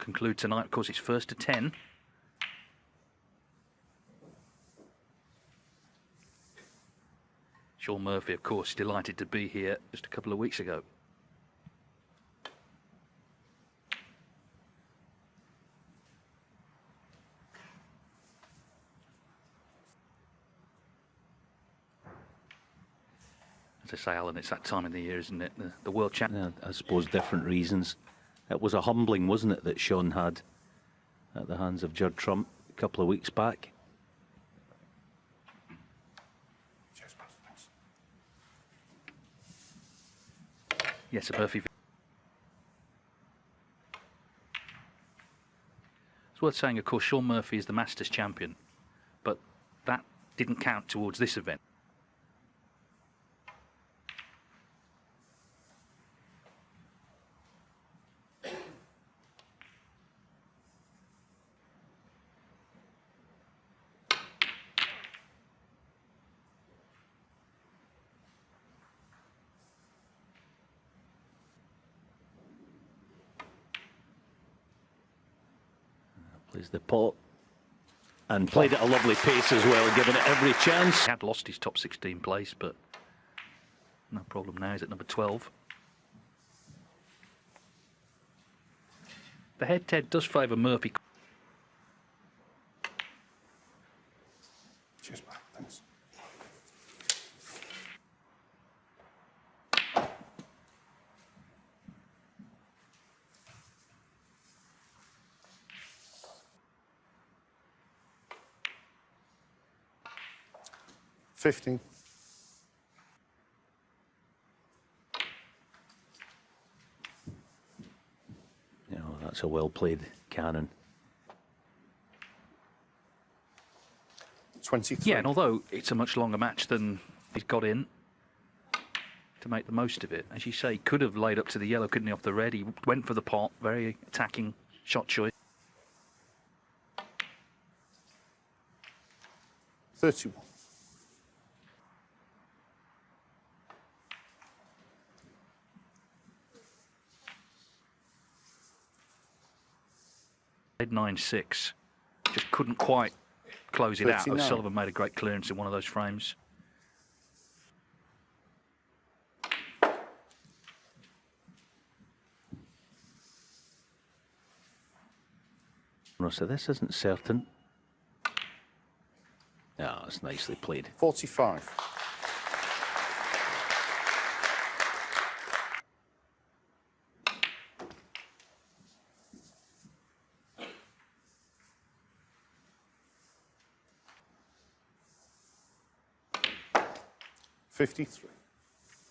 conclude tonight. Of course, it's first to 10. Shaun Murphy, of course, delighted to be here just a couple of weeks ago. As I say, Alan, it's that time of the year, isn't it? The World Champion. Yeah, I suppose different reasons. It was a humbling, wasn't it, that Shaun had at the hands of Judd Trump a couple of weeks back. Yes, a Murphy. It's worth saying, of course, Shaun Murphy is the Masters champion, but that didn't count towards this event. Plays the pot and played at a lovely pace as well, giving it every chance. He had lost his top 16 place, but no problem now. He's at number 12. The head-to-head does favour Murphy. Cheers, mate. Thanks. $15. You know, that's a well-played cannon. 23. Yeah, and although it's a much longer match than he's got in to make the most of it, as you say, he could have laid up to the yellow, couldn't he, off the red? He went for the pot, very attacking shot choice. 31. Played 9-6, just couldn't quite close it out. 39. O'Sullivan made a great clearance in one of those frames. So this isn't certain. Ah, it's nicely played. 45. $53.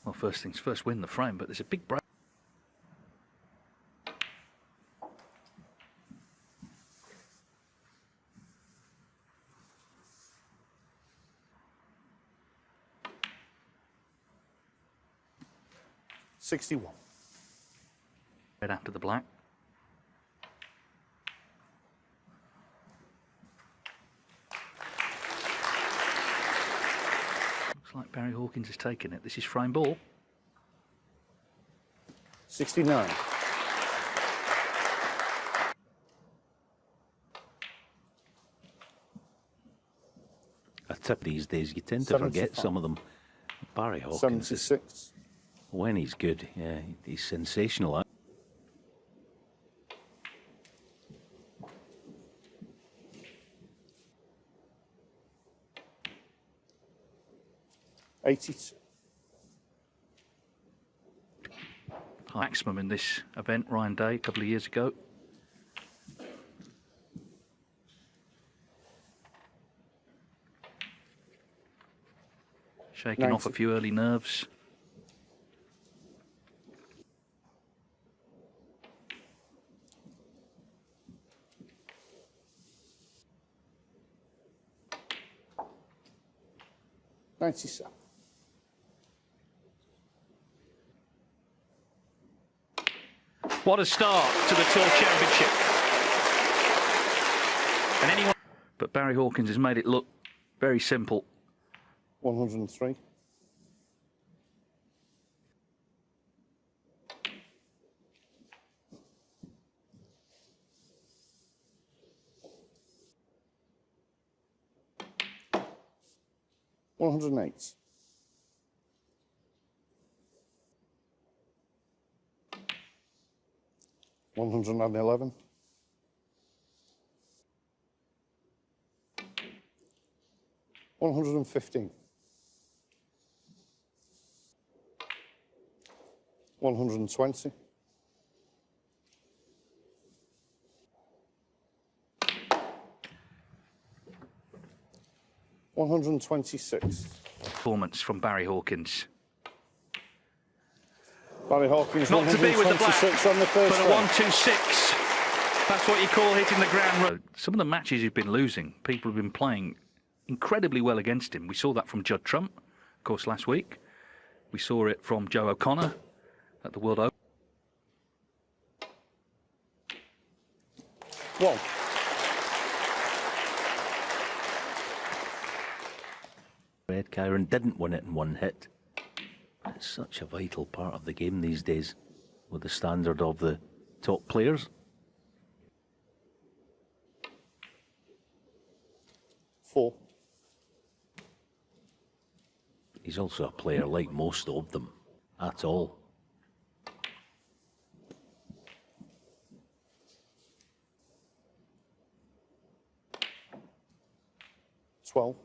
Well, first things first, win the frame, but there's a big break. $61. Red after the black. Looks like Barry Hawkins has taken it. This is frame ball. 69. A tip these days, you tend to forget 75. some of them. Barry Hawkins, 76. when he's good, yeah, he's sensational. $82. Maximum in this event, Ryan Day, a couple of years ago. Shaking 90. off a few early nerves. $97. What a start to the Tour Championship. And anyone, but Barry Hawkins has made it look very simple. 103. 108. 111. 115. 120. 126. Performance from Barry Hawkins. Barry Hawkins, Not to be with the black, 126 on the first but a round. 1-2-6. That's what you call hitting the ground road. Some of the matches he's been losing, people have been playing incredibly well against him. We saw that from Judd Trump, of course, last week. We saw it from Joe O'Connor at the World Open. 1. Ed Kyron didn't win it in one hit. It's such a vital part of the game these days with the standard of the top players. 4. He's also a player like most of them, at all. 12.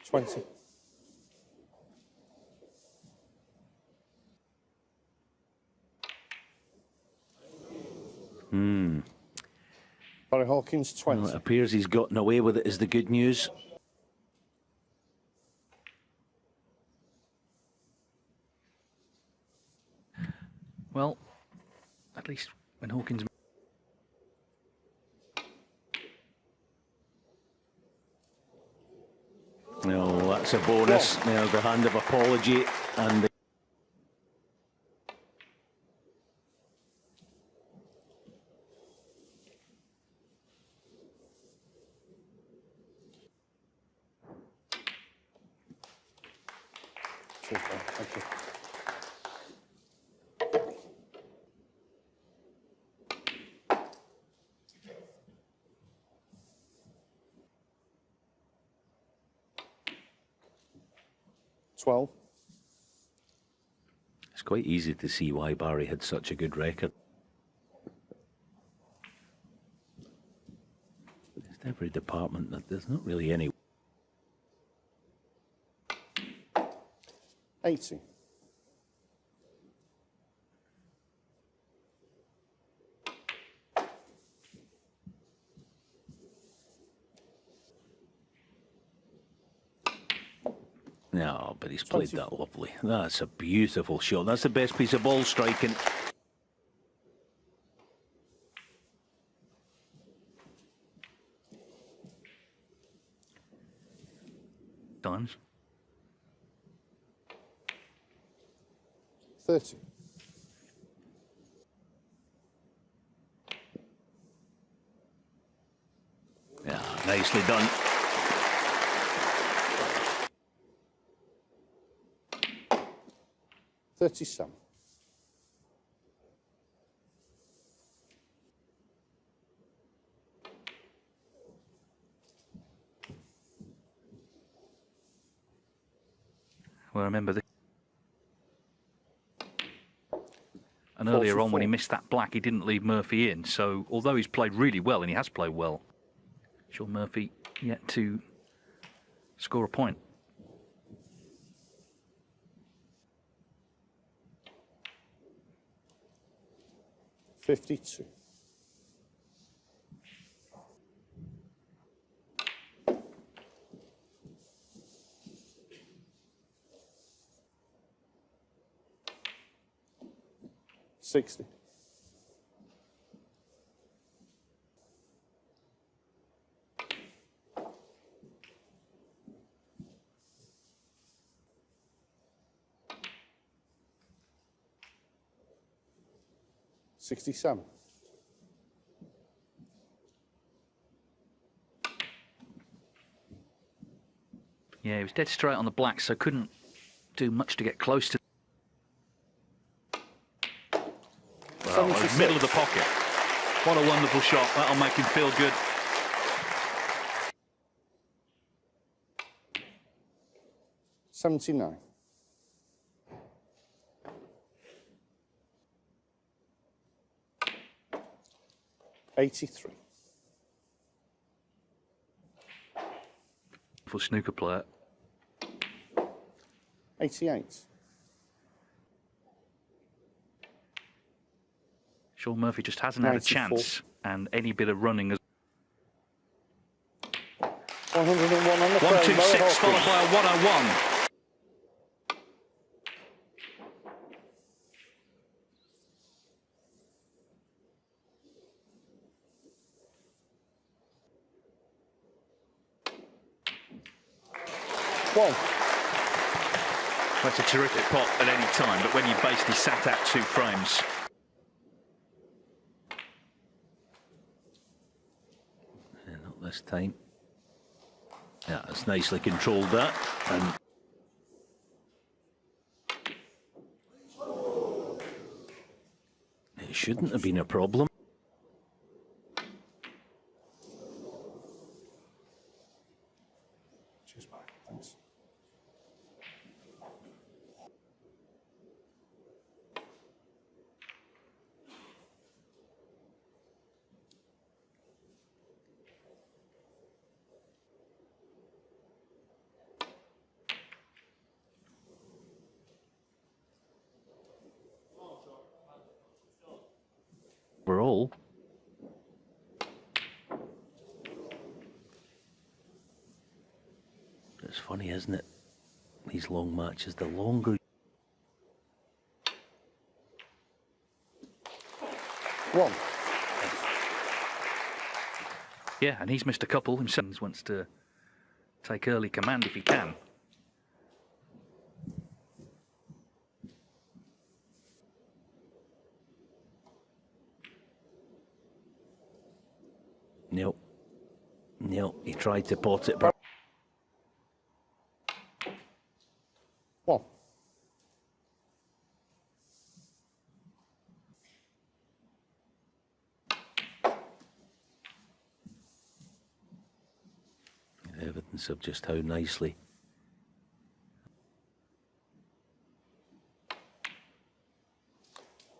20. Hmm. Barry Hawkins, 20. Well, it appears he's gotten away with it, is the good news. Well, at least when Hawkins... No, that's a bonus. Now the hand of apology and the Cheers, Barry. Thank you. $12. It's quite easy to see why Barry had such a good record. Just every department that there's not really any. 80. 'No, but he's played that lovely. That's a beautiful shot. That's the best piece of ball striking. Times. 30. Yeah, nicely done. $37. Well, I remember this. And earlier on, when he missed that black, he didn't leave Murphy in. So, although he's played really well, and he has played well, Shaun Murphy yet to score a point. 52. $60. 67. Yeah, he was dead straight on the black, so couldn't do much to get close to. Well, middle of the pocket. What a wonderful shot. That'll make him feel good. $79. 83. For snooker player. 88. Shaun Murphy just hasn't had a 94. chance, and any bit of running. 101 on the frame. 126 followed by a 101. One. That's a terrific pot at any time, but when you basically sat out 2 frames. Not this time. Yeah, it's nicely controlled that. And it shouldn't have been a problem. Cheers, mate. Thanks. Overall, it's funny, isn't it? These long matches, the longer. One. Yeah, and he's missed a couple himself. Wants to take early command if he can. No. No, he tried to pot it, but One. evidence of just how nicely.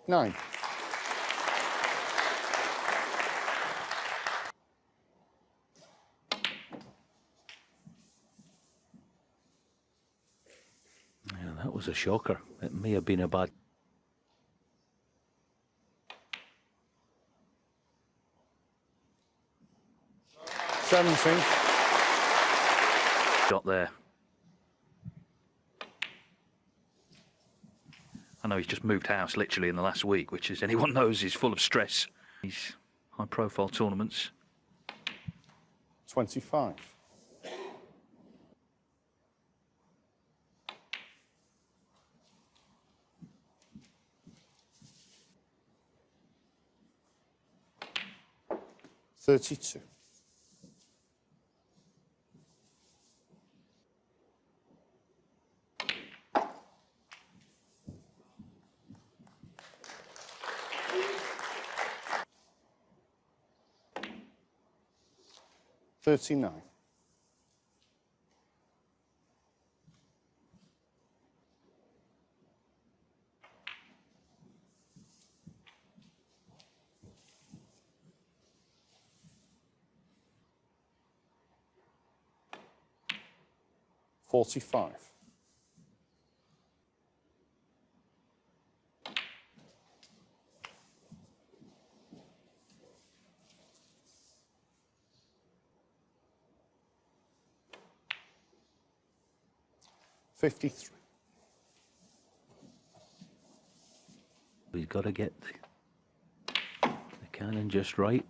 Nine. Yeah, that was a shocker. It may have been a bad. Seventeen. Got there. I know he's just moved house literally in the last week, which, as anyone knows, is full of stress. These high-profile tournaments. 25. $32. $39. $45. $53. We've got to get the cannon just right.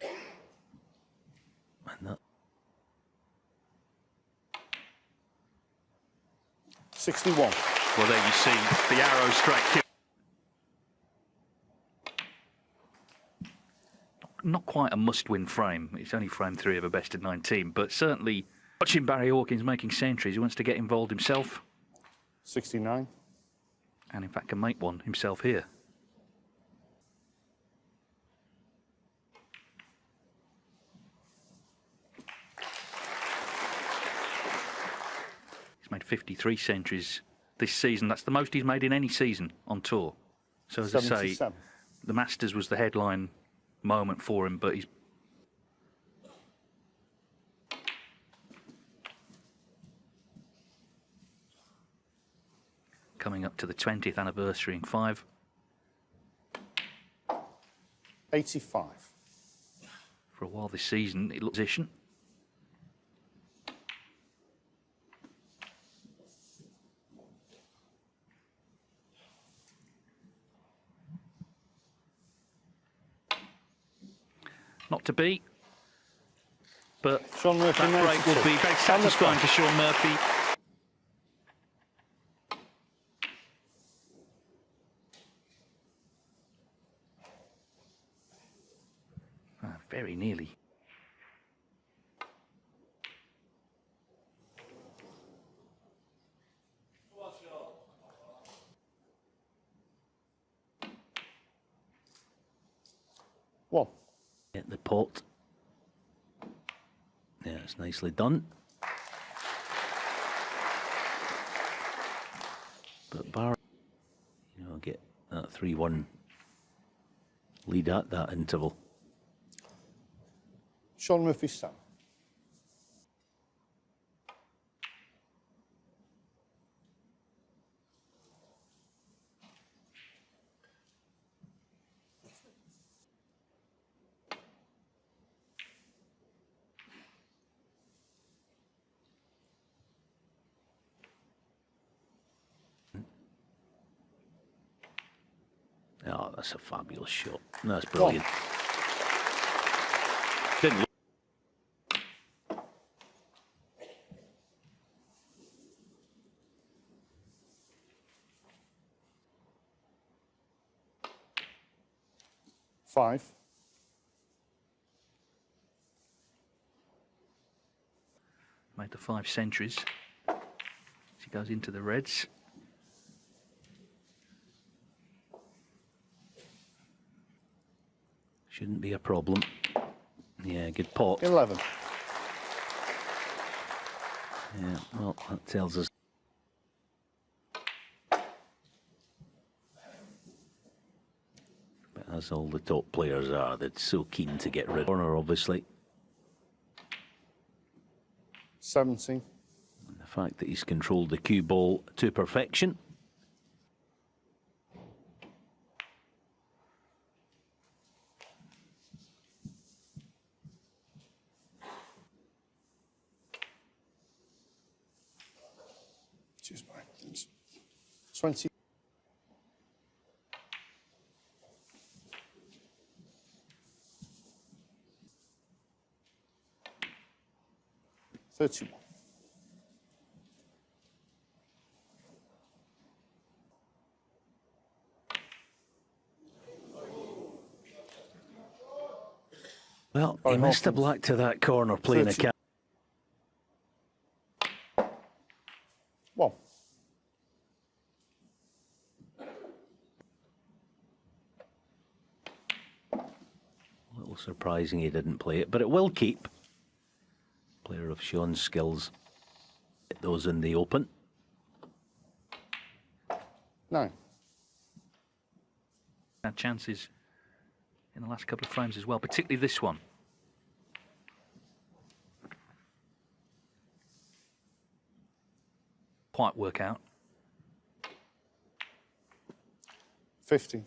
And that. 61. Well, there you see the arrow strike. Not quite a must-win frame. It's only frame 3 of a best of 19, but certainly Watching Barry Hawkins making centuries, he wants to get involved himself, 69. and in fact can make one himself here. He's made 53 centuries this season. That's the most he's made in any season on tour. So as I say, 77. the Masters was the headline moment for him, but he's coming up to the 20th anniversary in 5. 85. For a while this season, it looked position. Not to be, but Shaun Murphy, that break 92. will be very satisfying for Shaun Murphy. Very nearly. One. Get the pot. Yeah, it's nicely done. But Barry, you know, get that 3-1 lead at that interval. Shaun Murphy, 7. Oh, that's a fabulous shot. That's brilliant. Didn't look. Five. Made the 5 centuries. She goes into the reds. Shouldn't be a problem. Yeah, good pot. 11. Yeah, well, that tells us. But as all the top players are, they're so keen to get rid of corner, obviously. 17. And the fact that he's controlled the cue ball to perfection. Cheers, mate. Thanks. 20. 31. Well, he missed a Hawkins. black to that corner playing a 30. cap. 1. A little surprising he didn't play it, but it will keep. Player of Shaun's skills. Get those in the open. 9. Had chances in the last couple of frames as well, particularly this one. Quite work out. 50.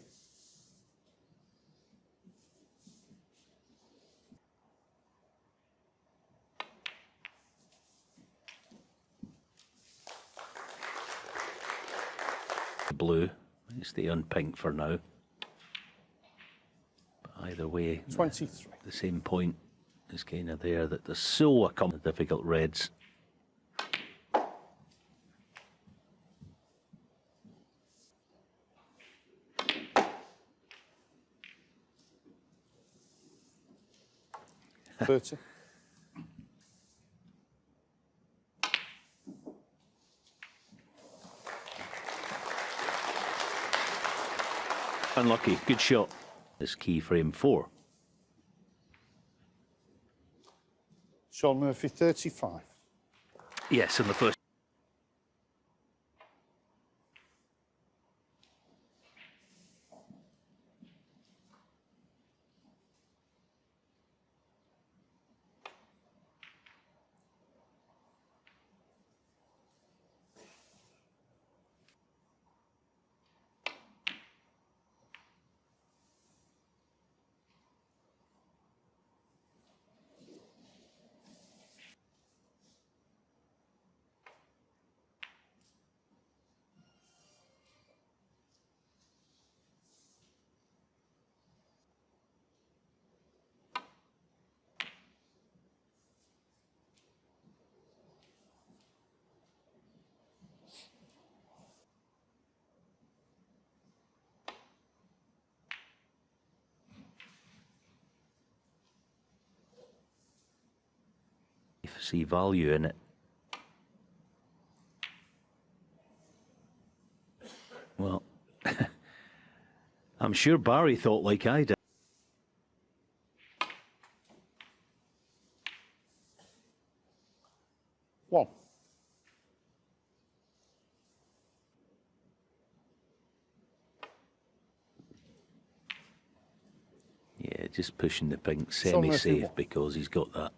Blue. Stay on pink for now. But either way, 23. the same point is kind of there, that they're so accomplished difficult reds. Thirty. unlucky. Good shot. It's key frame 4. Shaun Murphy, 35. Yes, and the first. See value in it. Well, I'm sure Barry thought like I did. One. Yeah, just pushing the pink Shaun Murphy, semi-safe what? because he's got that.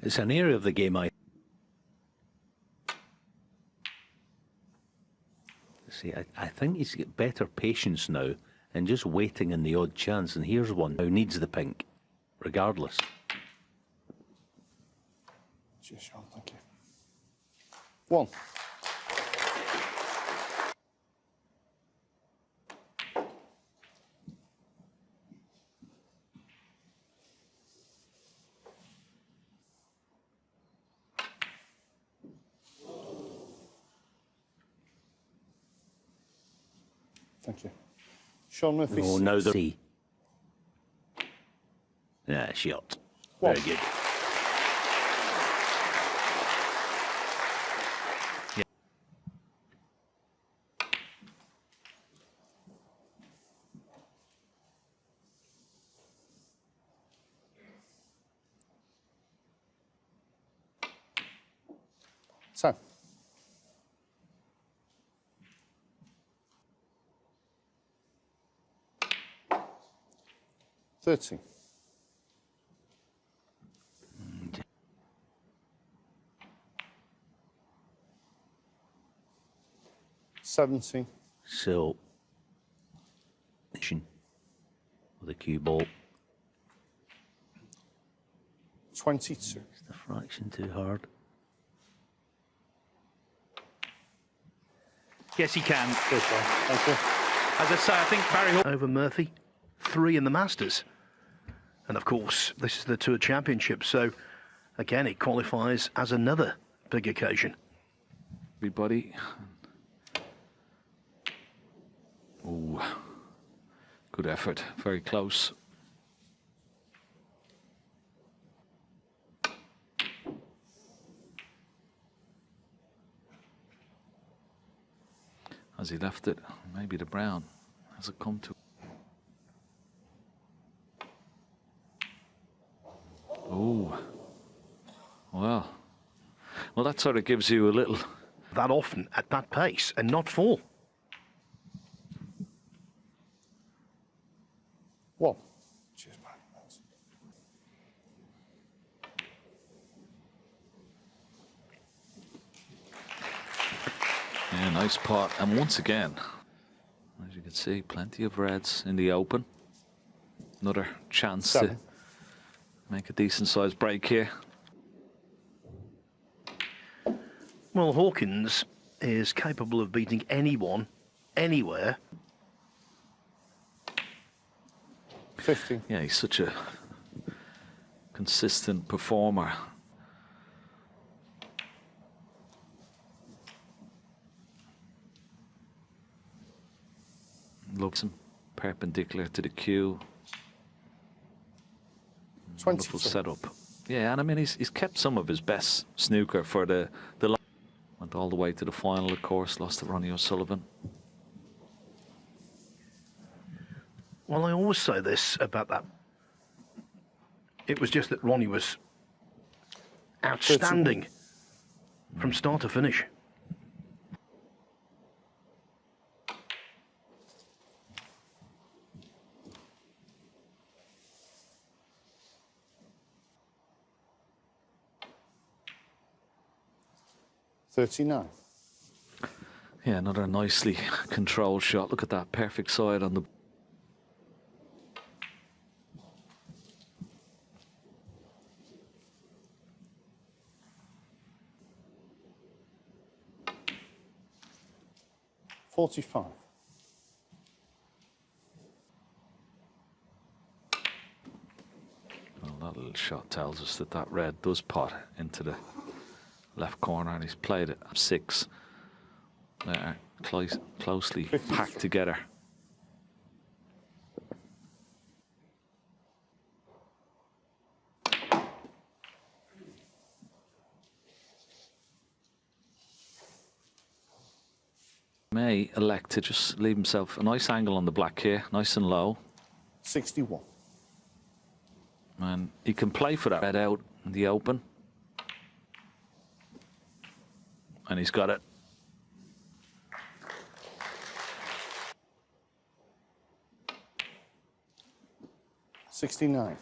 It's an area of the game I see. I think he's got better patience now and just waiting in the odd chance. And here's one who needs the pink, regardless. Cheers, Shaun, thank you. One. Thank you. Shaun Murphy. Oh, now the C. Yeah, shot. One. Very good. Yeah. Ten. Thirty. Seventy. So, with a cue ball. 22. It's the fraction too hard. Yes, he can. Cheers, Shaun. Thank you. As I say, I think Barry Hall over Murphy, 3 in the Masters. And of course, this is the Tour Championship, so again, it qualifies as another big occasion. Everybody. Ooh, good effort. Very close. Has he left it? Maybe to Brown. Has it come to? Oh, well, that sort of gives you a little. That often at that pace and not fall. A nice pot, and once again, as you can see, plenty of reds in the open. Another chance 7. to make a decent sized break here. Well, Hawkins is capable of beating anyone, anywhere. 15. Yeah, he's such a consistent performer. Looks him perpendicular to the cue. 22. Wonderful setup. Yeah, and I mean he's kept some of his best snooker for the went all the way to the final, of course, lost to Ronnie O'Sullivan. Well, I always say this about that. It was just that Ronnie was outstanding from start to finish. $39. Yeah, another nicely controlled shot. Look at that perfect side on the. $45. Well, that little shot tells us that that red does pot into the left corner, and he's played it 6. They're closely packed together. May elect to just leave himself a nice angle on the black here, nice and low. 61. And he can play for that red out in the open. And he's got it. $69.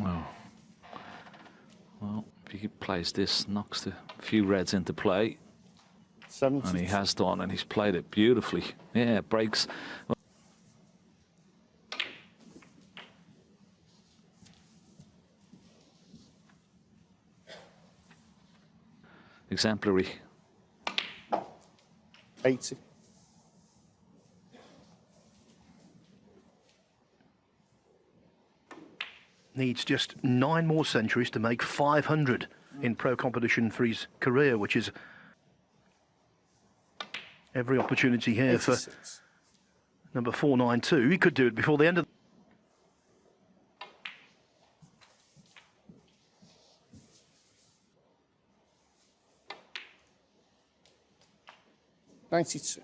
Oh. Well, if he plays this, knocks a few reds into play. 70. And he has done, and he's played it beautifully. Yeah, breaks. Exemplary. 80. Needs just 9 more centuries to make 500 in pro competition for his career, which is every opportunity here 86. for number 492. He could do it before the end of. $92.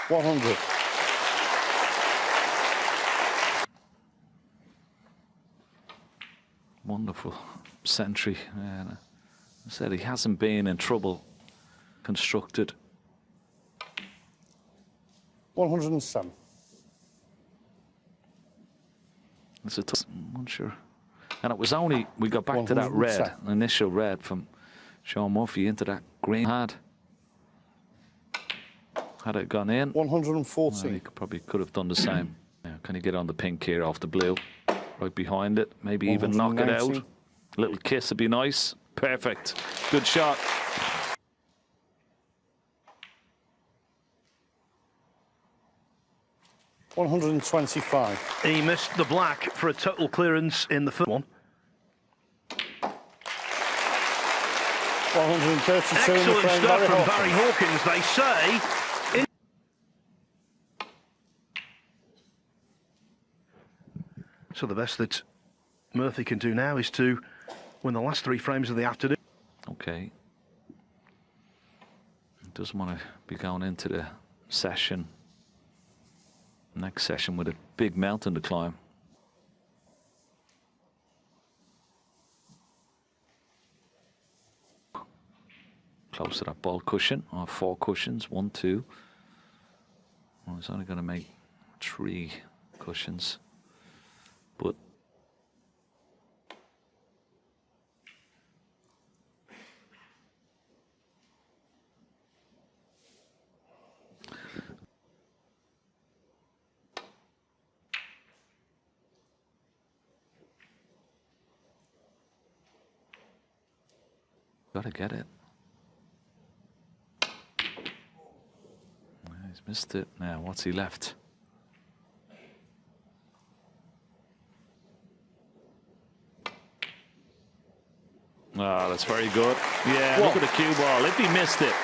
$100. Wonderful century. I said he hasn't been in trouble constructed. 107. It's a tough, I'm not sure. And it was only, we got back to that red, 107. initial red from Shaun Murphy into that green. Had it gone in, 114. well, he probably could have done the same. Yeah, can he get on the pink here off the blue? Right behind it, maybe even knock it out. 190. A little kiss would be nice. Perfect. Good shot. $125. He missed the black for a total clearance in the first one. 132 in the Excellent frame. stuff from Barry Barry Hawkins, they say. So the best that Murphy can do now is to win the last 3 frames of the afternoon. Okay. Doesn't want to be going into the session, next session, with a big mountain to climb. close to that ball cushion. Oh, 4 cushions. 1, 2. Well, it's only going to make 3 cushions. But got to get it. He's missed it. Now, what's he left? Oh, that's very good. Yeah, look at the cue ball. If he missed it,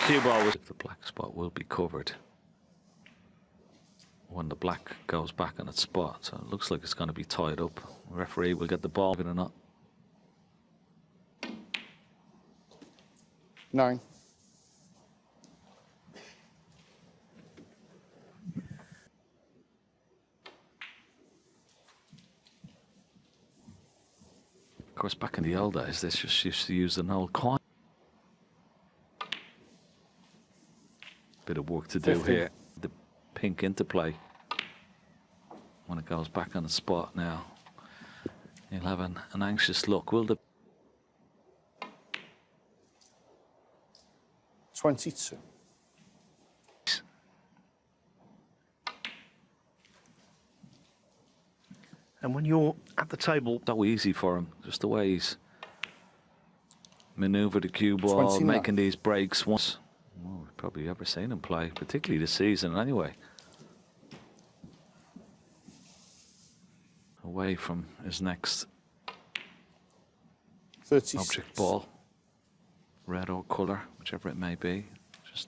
cue ball was. The black spot will be covered when the black goes back on its spot. So it looks like it's going to be tied up. The referee will get the ball, believe it or not. 9. Of course, back in the old days, this just used to use an old coin. Bit of work to do 50. here. The pink interplay when it goes back on the spot now. He'll have an anxious look. Will the 22. And when you're at the table, so easy for him, just the way he's maneuvered the cue ball, 29. making these breaks once. Well, we've probably ever seen him play, particularly this season anyway. Away from his next 36. object ball, red or colour, whichever it may be. Just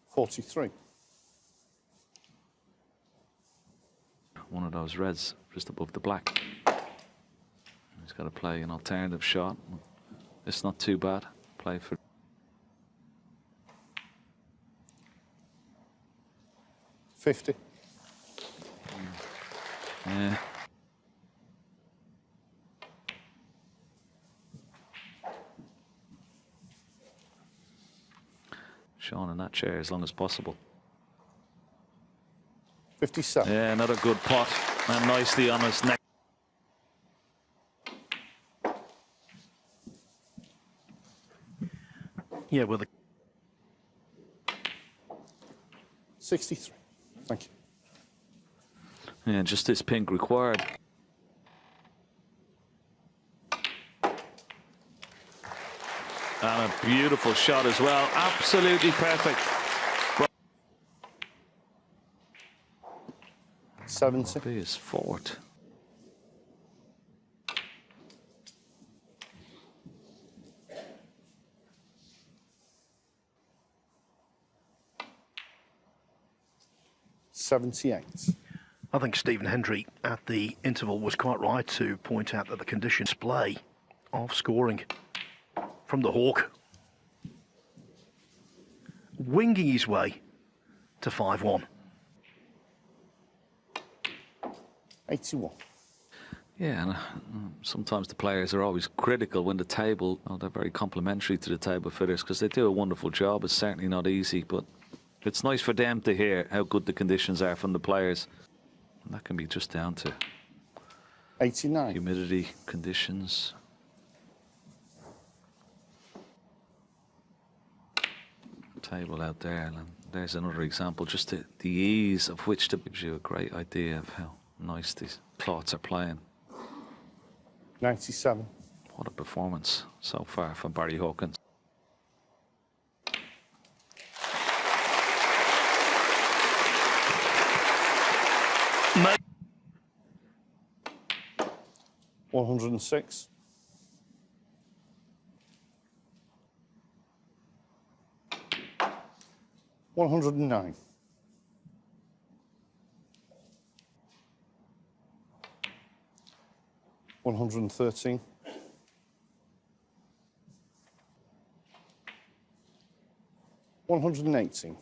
43. one of those reds just above the black. He's got to play an alternative shot. It's not too bad. Play for 50. yeah. Shaun in that chair as long as possible. 57. Yeah, another good pot and nicely on his neck. yeah, with the 63. Thank you. Yeah, just this pink required. And a beautiful shot as well. Absolutely perfect. 70. Be his forward. I think Stephen Hendry at the interval was quite right to point out that the condition display of scoring from the Hawk, winging his way to 5-1. 81. Yeah, and sometimes the players are always critical when the table, well, they're very complimentary to the table fitters because they do a wonderful job. It's certainly not easy, but it's nice for them to hear how good the conditions are from the players. And that can be just down to 89. humidity conditions. Table out there, and there's another example, just the ease of which gives you a great idea of how nice these cloths are playing. 97. What a performance so far from Barry Hawkins. No. 106. 109. 113. 118.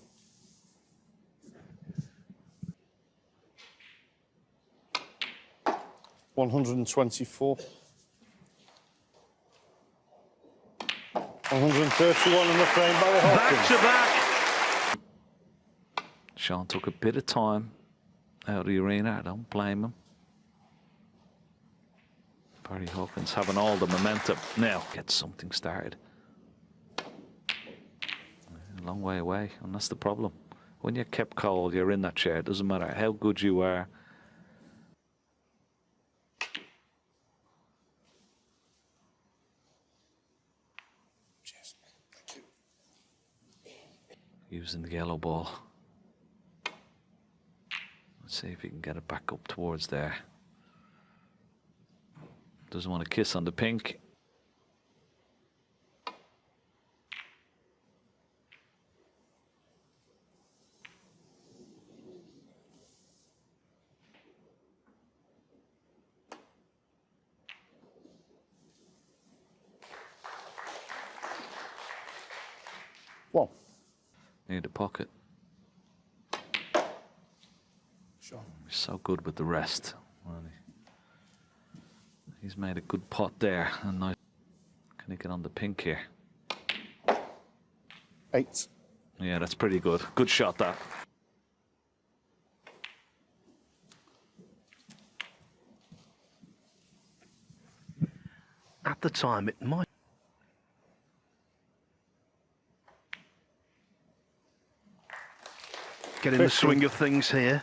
124. 131 in the frame, Barry Hawkins. Back to back. Shaun took a bit of time out of the arena. I don't blame him. Barry Hawkins having all the momentum. Now get something started. A long way away, and that's the problem. When you're kept cold, you're in that chair. It doesn't matter how good you are. Cheers. Thank you. Using the yellow ball. Let's see if he can get it back up towards there. Doesn't want to kiss on the pink. One. Near the pocket. Shaun. He's so good with the rest. Well, he's made a good pot there. And nice. Can he get on the pink here? 8. Yeah, that's pretty good. Good shot, that. At the time, it might. Getting the swing of things here.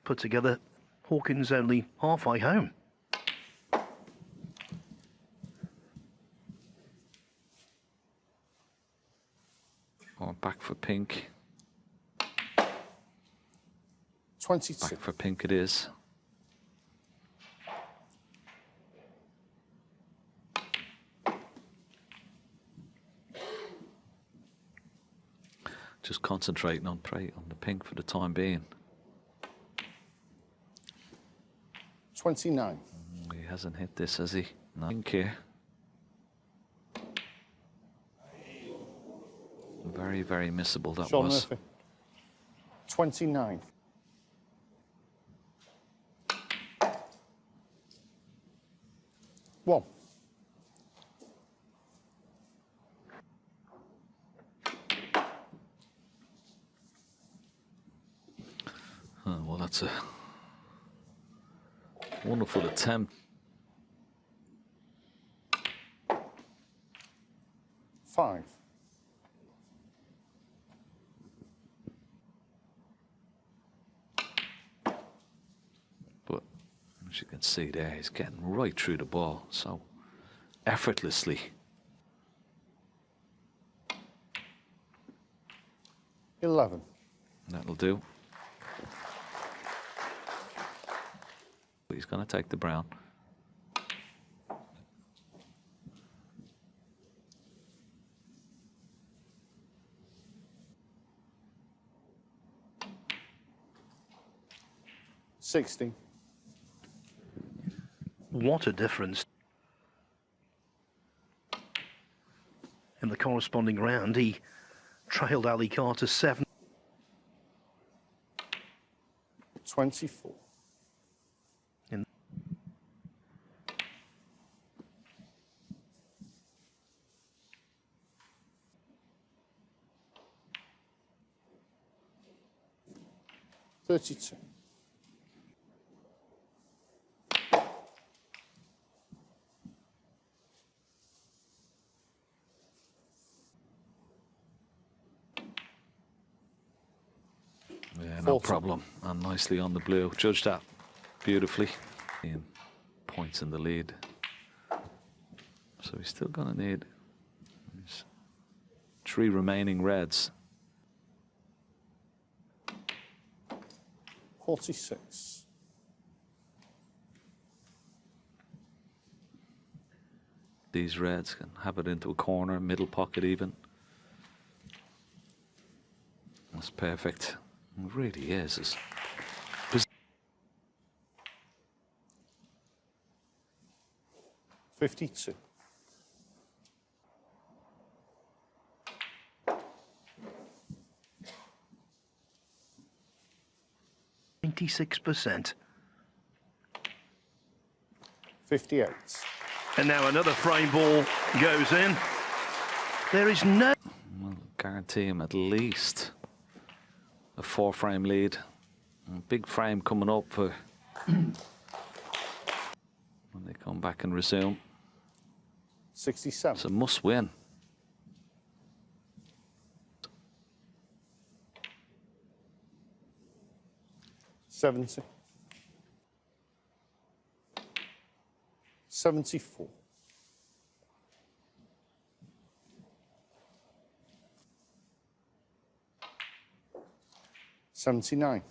Put together. Hawkins only halfway home. Oh, back for pink. 22. Back for pink it is. Just concentrating on the pink for the time being. 29. He hasn't hit this, has he? No. Pink here. Very, very missable that Shaun was. Murphy. 29. One. Oh, well, that's a wonderful attempt. 5. But as you can see there, he's getting right through the ball so effortlessly. 11. That'll do. He's going to take the brown. $60. What a difference. In the corresponding round, he trailed Ali Carter 7. 24. In 32. Yeah, no 40. problem. And nicely on the blue. Judged that beautifully. In points in the lead. So he's still going to need his 3 remaining reds. 46. These reds can have it into a corner, middle pocket even. That's perfect. It really is. It's 52. 96%. 58. And now another frame ball goes in. There is no... Well, guarantee him at least a 4-frame lead. A big frame coming up for when they come back and resume. 67. It's a must win. $70. 74. 79.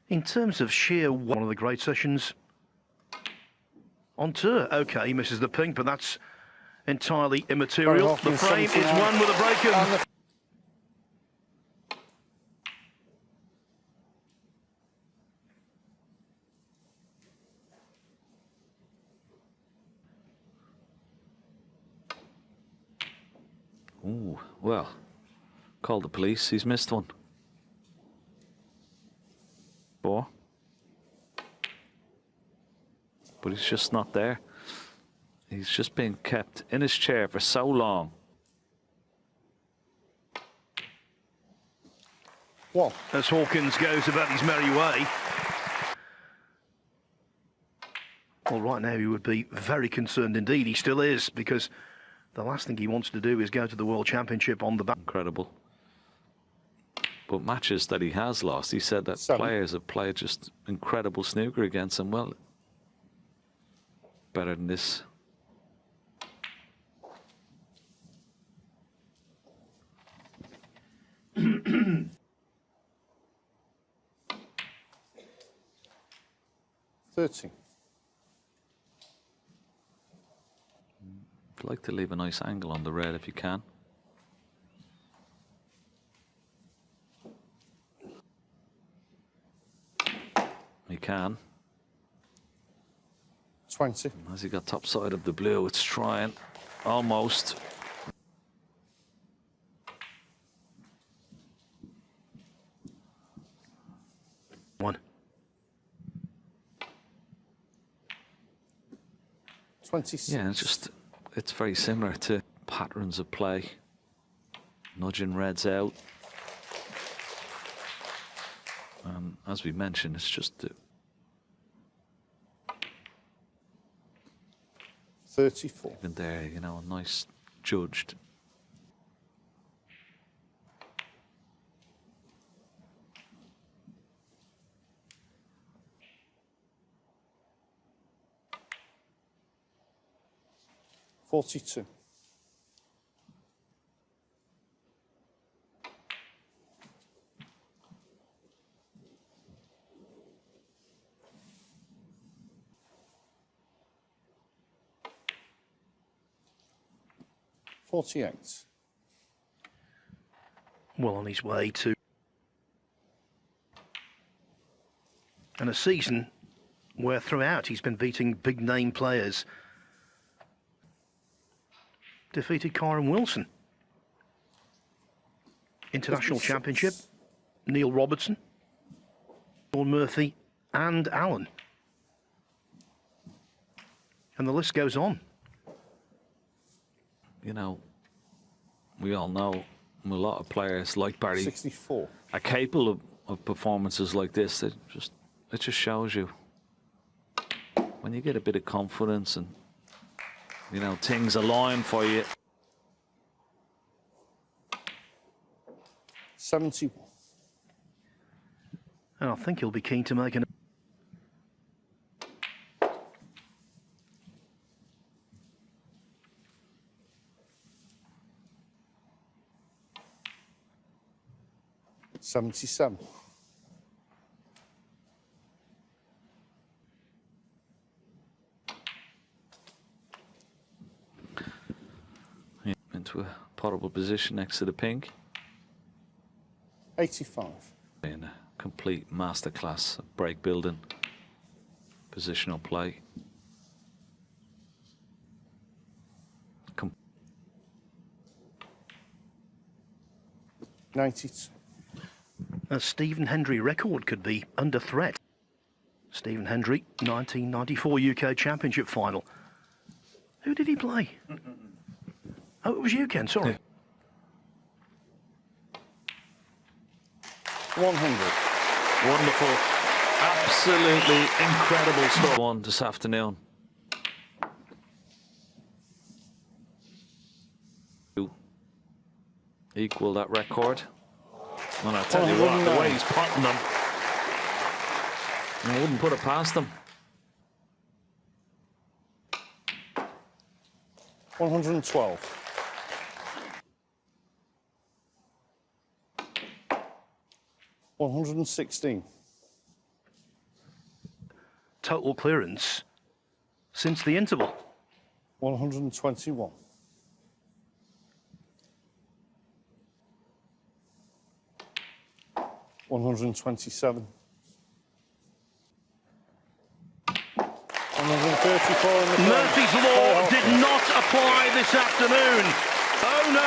In terms of sheer, one of the great sessions on tour. Okay, he misses the pink, but that's entirely immaterial. The Hawkins, frame is 79. won with a break of... And the Ooh, well, call the police. He's missed one. 4. But he's just not there. He's just been kept in his chair for so long. Well, As Hawkins goes about his merry way. Well, right now he would be very concerned indeed. He still is, because the last thing he wants to do is go to the World Championship on the back. Incredible. But matches that he has lost, he said that 7. players have played just incredible snooker against him. Well, better than this. $30. I'd like to leave a nice angle on the red if you can. He can. 20. As he got top side of the blue, it's trying. Almost. One. 26. Yeah, it's very similar to patterns of play. Nudging reds out. As we mentioned, it's just 34. even there, you know, nice judged. $42. $48. Well on his way to... And a season where throughout he's been beating big name players. Defeated Kyron Wilson. International 56. Championship. Neil Robertson. Sean Murphy and Allen. And the list goes on. You know, we all know a lot of players like Barry 64. are capable of performances like this. It just shows you when you get a bit of confidence and, you know, things align for you. 71. And I think he'll be keen to make an... $77. Into a potable position next to the pink. 85. In a complete masterclass of break building, positional play. 92. A Stephen Hendry record could be under threat. Stephen Hendry, 1994 UK Championship final. Who did he play? Oh, it was you, Ken, sorry. 100. Wonderful. Absolutely incredible stuff. One this afternoon. To equal that record. And I tell you what, the way he's potting them, I wouldn't put it past him. 112. 116. Total clearance since the interval. 121. 127. 134 in the Murphy's Law did not apply this afternoon. Oh no!